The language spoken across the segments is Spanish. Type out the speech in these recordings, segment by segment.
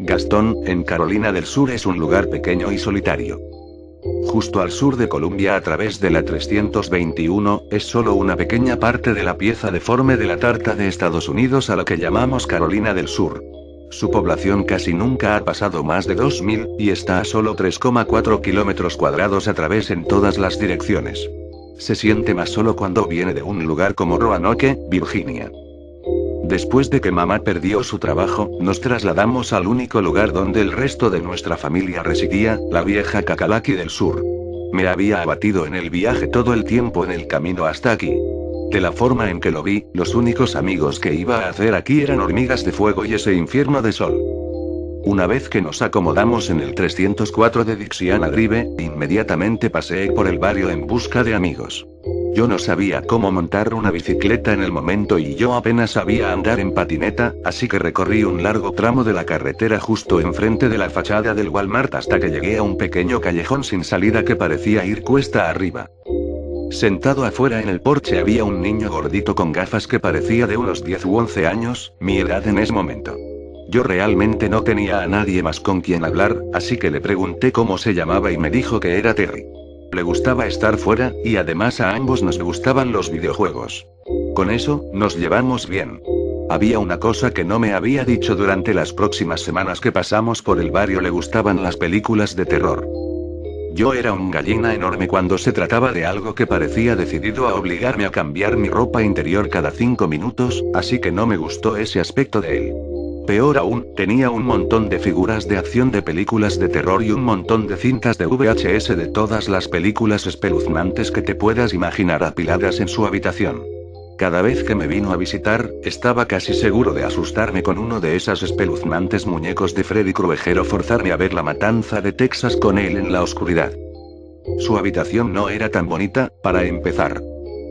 Gastón, en Carolina del Sur es un lugar pequeño y solitario. Justo al sur de Columbia a través de la 321, es solo una pequeña parte de la pieza deforme de la tarta de Estados Unidos a la que llamamos Carolina del Sur. Su población casi nunca ha pasado más de 2000, y está a solo 3,4 kilómetros cuadrados a través en todas las direcciones. Se siente más solo cuando viene de un lugar como Roanoke, Virginia. Después de que mamá perdió su trabajo, nos trasladamos al único lugar donde el resto de nuestra familia residía, la vieja Kakalaki del Sur. Me había abatido en el viaje todo el tiempo en el camino hasta aquí. De la forma en que lo vi, los únicos amigos que iba a hacer aquí eran hormigas de fuego y ese infierno de sol. Una vez que nos acomodamos en el 304 de Dixiana Drive, inmediatamente paseé por el barrio en busca de amigos. Yo no sabía cómo montar una bicicleta en el momento y yo apenas sabía andar en patineta, así que recorrí un largo tramo de la carretera justo enfrente de la fachada del Walmart hasta que llegué a un pequeño callejón sin salida que parecía ir cuesta arriba. Sentado afuera en el porche había un niño gordito con gafas que parecía de unos 10 u 11 años, mi edad en ese momento. Yo realmente no tenía a nadie más con quien hablar, así que le pregunté cómo se llamaba y me dijo que era Terry. Le gustaba estar fuera, y además a ambos nos gustaban los videojuegos. Con eso, nos llevamos bien. Había una cosa que no me había dicho durante las próximas semanas que pasamos por el barrio: le gustaban las películas de terror. Yo era un gallina enorme cuando se trataba de algo que parecía decidido a obligarme a cambiar mi ropa interior cada 5 minutos, así que no me gustó ese aspecto de él. Peor aún, tenía un montón de figuras de acción de películas de terror y un montón de cintas de VHS de todas las películas espeluznantes que te puedas imaginar apiladas en su habitación. Cada vez que me vino a visitar, estaba casi seguro de asustarme con uno de esos espeluznantes muñecos de Freddy Krueger o forzarme a ver La Matanza de Texas con él en la oscuridad. Su habitación no era tan bonita, para empezar.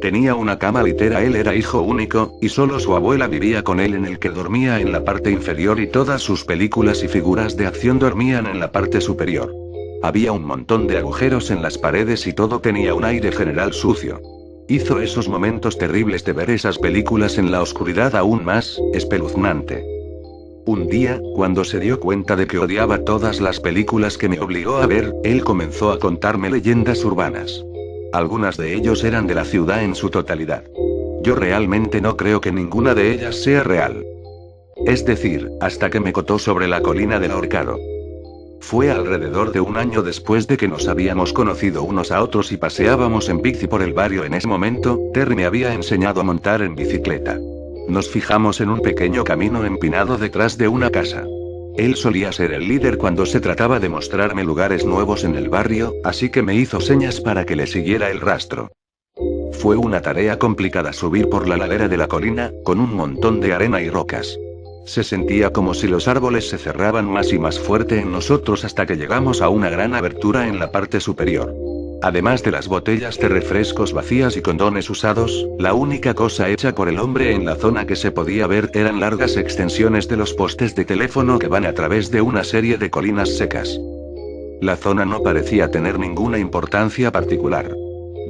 Tenía una cama litera, él era hijo único, y solo su abuela vivía con él en el que dormía en la parte inferior y todas sus películas y figuras de acción dormían en la parte superior. Había un montón de agujeros en las paredes y todo tenía un aire general sucio. Hizo esos momentos terribles de ver esas películas en la oscuridad aún más espeluznante. Un día, cuando se dio cuenta de que odiaba todas las películas que me obligó a ver, él comenzó a contarme leyendas urbanas. Algunas de ellos eran de la ciudad en su totalidad. Yo realmente no creo que ninguna de ellas sea real. Es decir, hasta que me contó sobre la colina del ahorcado. Fue alrededor de un año después de que nos habíamos conocido unos a otros y paseábamos en bici por el barrio. En ese momento, Terry me había enseñado a montar en bicicleta. Nos fijamos en un pequeño camino empinado detrás de una casa. Él solía ser el líder cuando se trataba de mostrarme lugares nuevos en el barrio, así que me hizo señas para que le siguiera el rastro. Fue una tarea complicada subir por la ladera de la colina, con un montón de arena y rocas. Se sentía como si los árboles se cerraban más y más fuerte en nosotros hasta que llegamos a una gran abertura en la parte superior. Además de las botellas de refrescos vacías y condones usados, la única cosa hecha por el hombre en la zona que se podía ver eran largas extensiones de los postes de teléfono que van a través de una serie de colinas secas. La zona no parecía tener ninguna importancia particular.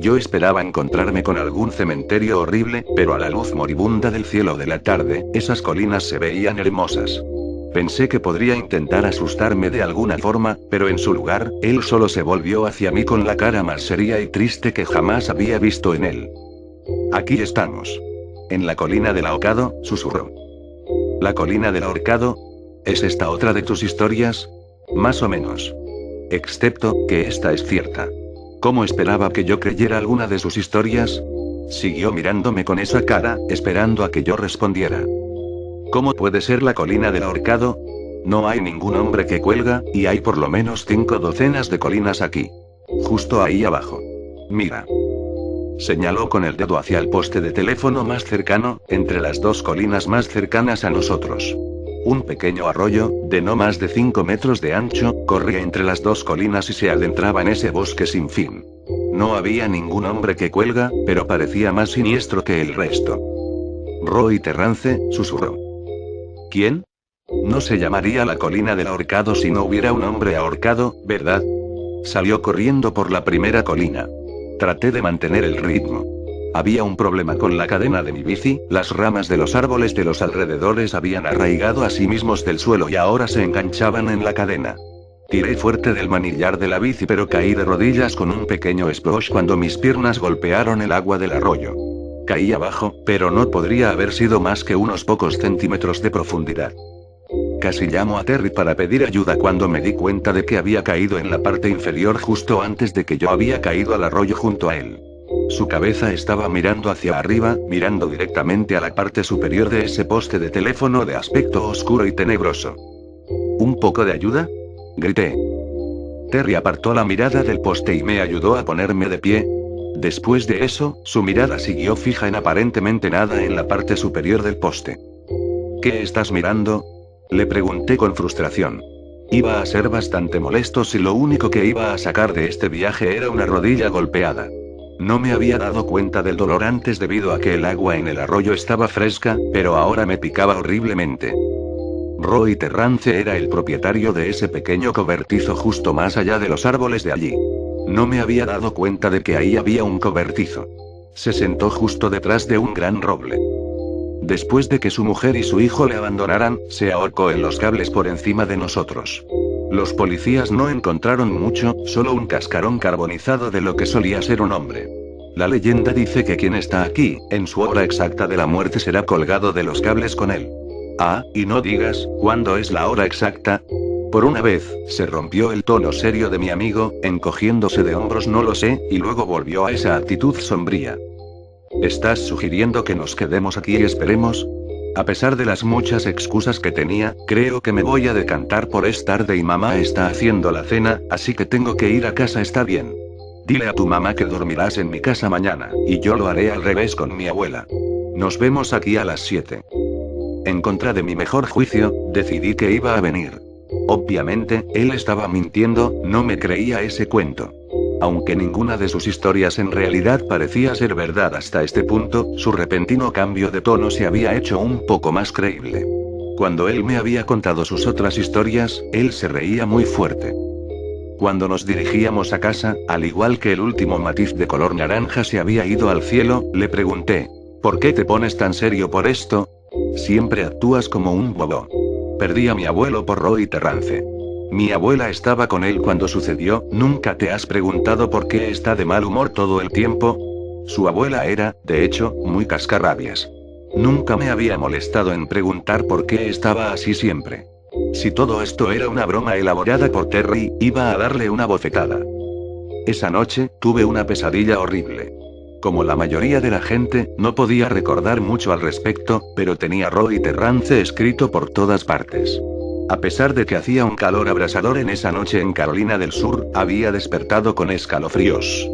Yo esperaba encontrarme con algún cementerio horrible, pero a la luz moribunda del cielo de la tarde, esas colinas se veían hermosas. Pensé que podría intentar asustarme de alguna forma, pero en su lugar, él solo se volvió hacia mí con la cara más seria y triste que jamás había visto en él. Aquí estamos. En la colina del ahorcado, susurró. ¿La colina del ahorcado? ¿Es esta otra de tus historias? Más o menos. Excepto, que esta es cierta. ¿Cómo esperaba que yo creyera alguna de sus historias? Siguió mirándome con esa cara, esperando a que yo respondiera. ¿Cómo puede ser la colina del ahorcado? No hay ningún hombre que cuelga, y hay por lo menos 5 docenas de colinas aquí. Justo ahí abajo. Mira. Señaló con el dedo hacia el poste de teléfono más cercano, entre las 2 colinas más cercanas a nosotros. Un pequeño arroyo, de no más de 5 metros de ancho, corría entre las 2 colinas y se adentraba en ese bosque sin fin. No había ningún hombre que cuelga, pero parecía más siniestro que el resto. Roy Terrance, susurró. ¿Quién? No se llamaría la colina del ahorcado si no hubiera un hombre ahorcado, ¿verdad? Salió corriendo por la primera colina. Traté de mantener el ritmo. Había un problema con la cadena de mi bici, las ramas de los árboles de los alrededores habían arraigado a sí mismos del suelo y ahora se enganchaban en la cadena. Tiré fuerte del manillar de la bici pero caí de rodillas con un pequeño splash cuando mis piernas golpearon el agua del arroyo. Caí abajo, pero no podría haber sido más que unos pocos centímetros de profundidad. Casi llamo a Terry para pedir ayuda cuando me di cuenta de que había caído en la parte inferior justo antes de que yo había caído al arroyo junto a él. Su cabeza estaba mirando hacia arriba, mirando directamente a la parte superior de ese poste de teléfono de aspecto oscuro y tenebroso. ¿Un poco de ayuda?, grité. Terry apartó la mirada del poste y me ayudó a ponerme de pie. Después de eso, su mirada siguió fija en aparentemente nada en la parte superior del poste. ¿Qué estás mirando?, le pregunté con frustración. Iba a ser bastante molesto si lo único que iba a sacar de este viaje era una rodilla golpeada. No me había dado cuenta del dolor antes debido a que el agua en el arroyo estaba fresca, pero ahora me picaba horriblemente. Roy Terrance era el propietario de ese pequeño cobertizo justo más allá de los árboles de allí. No me había dado cuenta de que ahí había un cobertizo. Se sentó justo detrás de un gran roble. Después de que su mujer y su hijo le abandonaran, se ahorcó en los cables por encima de nosotros. Los policías no encontraron mucho, solo un cascarón carbonizado de lo que solía ser un hombre. La leyenda dice que quien está aquí, en su hora exacta de la muerte será colgado de los cables con él. Ah, y no digas, ¿cuándo es la hora exacta? Por una vez, se rompió el tono serio de mi amigo, encogiéndose de hombros no lo sé, y luego volvió a esa actitud sombría. ¿Estás sugiriendo que nos quedemos aquí y esperemos? A pesar de las muchas excusas que tenía, creo que me voy a decantar por es tarde y mamá está haciendo la cena, así que tengo que ir a casa. ¿Está bien? Dile a tu mamá que dormirás en mi casa mañana, y yo lo haré al revés con mi abuela. Nos vemos aquí a las 7. En contra de mi mejor juicio, decidí que iba a venir. Obviamente, él estaba mintiendo, no me creía ese cuento. Aunque ninguna de sus historias en realidad parecía ser verdad hasta este punto, su repentino cambio de tono se había hecho un poco más creíble. Cuando él me había contado sus otras historias, él se reía muy fuerte. Cuando nos dirigíamos a casa, al igual que el último matiz de color naranja se había ido al cielo, le pregunté, ¿por qué te pones tan serio por esto? Siempre actúas como un bobo. Perdí a mi abuelo por Roy Terrance. Mi abuela estaba con él cuando sucedió. ¿Nunca te has preguntado por qué está de mal humor todo el tiempo? Su abuela era, de hecho, muy cascarrabias. Nunca me había molestado en preguntar por qué estaba así siempre. Si todo esto era una broma elaborada por Terry, iba a darle una bofetada. Esa noche, tuve una pesadilla horrible. Como la mayoría de la gente, no podía recordar mucho al respecto, pero tenía Roy Terrance escrito por todas partes. A pesar de que hacía un calor abrasador en esa noche en Carolina del Sur, había despertado con escalofríos.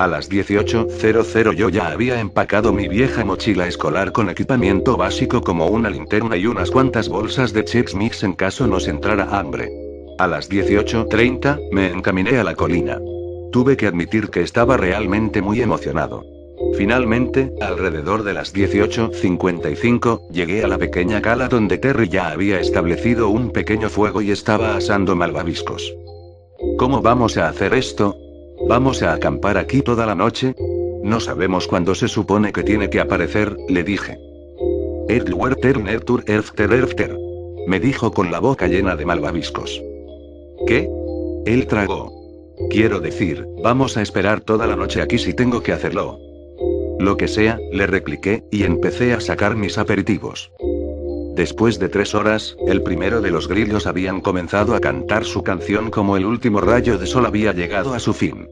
A las 18:00 yo ya había empacado mi vieja mochila escolar con equipamiento básico como una linterna y unas cuantas bolsas de Chex Mix en caso nos entrara hambre. A las 18:30, me encaminé a la colina. Tuve que admitir que estaba realmente muy emocionado. Finalmente, alrededor de las 18:55, llegué a la pequeña cala donde Terry ya había establecido un pequeño fuego y estaba asando malvaviscos. ¿Cómo vamos a hacer esto? ¿Vamos a acampar aquí toda la noche? No sabemos cuándo se supone que tiene que aparecer, le dije. Me dijo con la boca llena de malvaviscos. ¿Qué? Él tragó. Quiero decir, vamos a esperar toda la noche aquí si tengo que hacerlo. Lo que sea, le repliqué, y empecé a sacar mis aperitivos. Después de 3 horas, el primero de los grillos habían comenzado a cantar su canción como el último rayo de sol había llegado a su fin.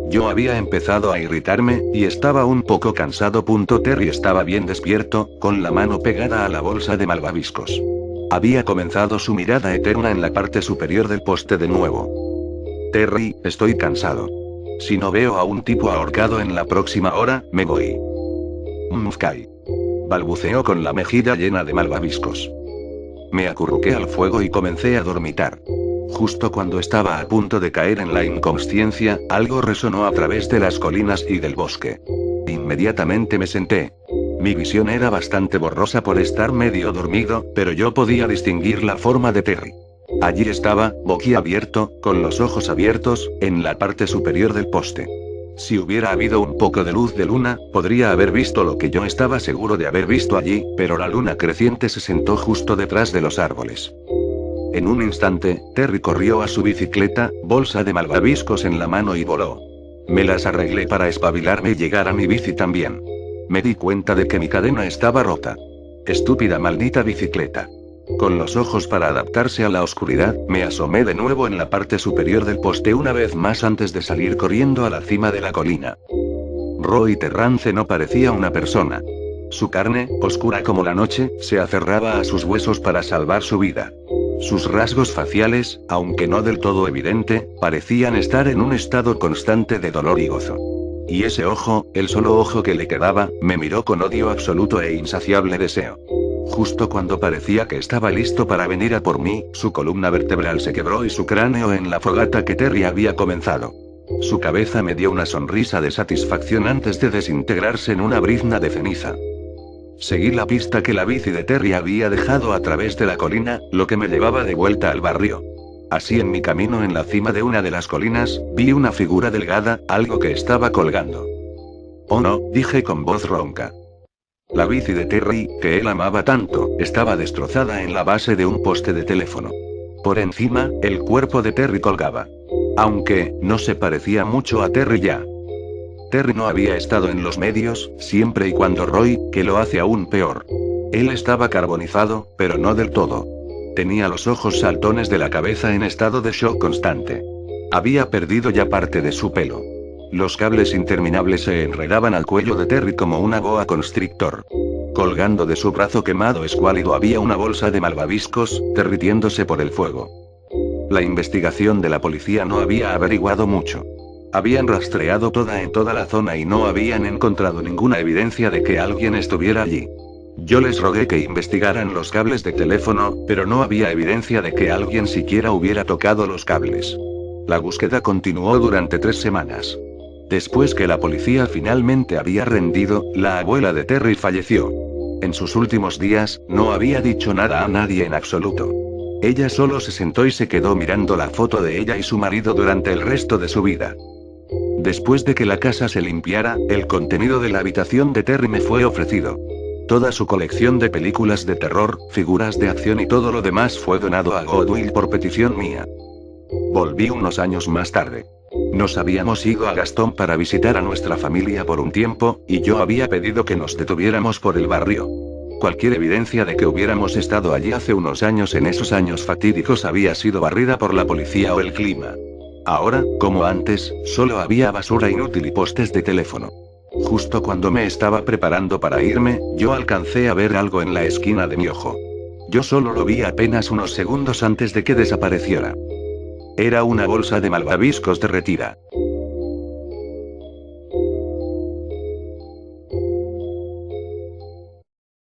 Yo había empezado a irritarme, y estaba un poco cansado. Terry estaba bien despierto, con la mano pegada a la bolsa de malvaviscos. Había comenzado su mirada eterna en la parte superior del poste de nuevo. Terry, estoy cansado. Si no veo a un tipo ahorcado en la próxima hora, me voy. Mfkai. Balbuceó con la mejilla llena de malvaviscos. Me acurruqué al fuego y comencé a dormitar. Justo cuando estaba a punto de caer en la inconsciencia, algo resonó a través de las colinas y del bosque. Inmediatamente me senté. Mi visión era bastante borrosa por estar medio dormido, pero yo podía distinguir la forma de Terry. Allí estaba, boquiabierto, con los ojos abiertos, en la parte superior del poste. Si hubiera habido un poco de luz de luna, podría haber visto lo que yo estaba seguro de haber visto allí, pero la luna creciente se sentó justo detrás de los árboles. En un instante, Terry corrió a su bicicleta, bolsa de malvaviscos en la mano y voló. Me las arreglé para espabilarme y llegar a mi bici también. Me di cuenta de que mi cadena estaba rota. Estúpida maldita bicicleta. Con los ojos para adaptarse a la oscuridad, me asomé de nuevo en la parte superior del poste una vez más antes de salir corriendo a la cima de la colina. Roy Terrance no parecía una persona. Su carne, oscura como la noche, se aferraba a sus huesos para salvar su vida. Sus rasgos faciales, aunque no del todo evidente, parecían estar en un estado constante de dolor y gozo. Y ese ojo, el solo ojo que le quedaba, me miró con odio absoluto e insaciable deseo. Justo cuando parecía que estaba listo para venir a por mí, su columna vertebral se quebró y su cráneo en la fogata que Terry había comenzado. Su cabeza me dio una sonrisa de satisfacción antes de desintegrarse en una brizna de ceniza. Seguí la pista que la bici de Terry había dejado a través de la colina, lo que me llevaba de vuelta al barrio. Así en mi camino en la cima de una de las colinas, vi una figura delgada, algo que estaba colgando. «Oh no», dije con voz ronca. La bici de Terry, que él amaba tanto, estaba destrozada en la base de un poste de teléfono. Por encima, el cuerpo de Terry colgaba. Aunque, no se parecía mucho a Terry ya. Terry no había estado en los medios, siempre y cuando Roy, que lo hace aún peor. Él estaba carbonizado, pero no del todo. Tenía los ojos saltones de la cabeza en estado de shock constante. Había perdido ya parte de su pelo. Los cables interminables se enredaban al cuello de Terry como una boa constrictor. Colgando de su brazo quemado escuálido había una bolsa de malvaviscos, derritiéndose por el fuego. La investigación de la policía no había averiguado mucho. Habían rastreado en toda la zona y no habían encontrado ninguna evidencia de que alguien estuviera allí. Yo les rogué que investigaran los cables de teléfono, pero no había evidencia de que alguien siquiera hubiera tocado los cables. La búsqueda continuó durante 3 semanas. Después que la policía finalmente había rendido, la abuela de Terry falleció. En sus últimos días, no había dicho nada a nadie en absoluto. Ella solo se sentó y se quedó mirando la foto de ella y su marido durante el resto de su vida. Después de que la casa se limpiara, el contenido de la habitación de Terry me fue ofrecido. Toda su colección de películas de terror, figuras de acción y todo lo demás fue donado a Goodwill por petición mía. Volví unos años más tarde. Nos habíamos ido a Gaston para visitar a nuestra familia por un tiempo, y yo había pedido que nos detuviéramos por el barrio. Cualquier evidencia de que hubiéramos estado allí hace unos años en esos años fatídicos había sido barrida por la policía o el clima. Ahora, como antes, solo había basura inútil y postes de teléfono. Justo cuando me estaba preparando para irme, yo alcancé a ver algo en la esquina de mi ojo. Yo solo lo vi apenas unos segundos antes de que desapareciera. Era una bolsa de malvaviscos derretida.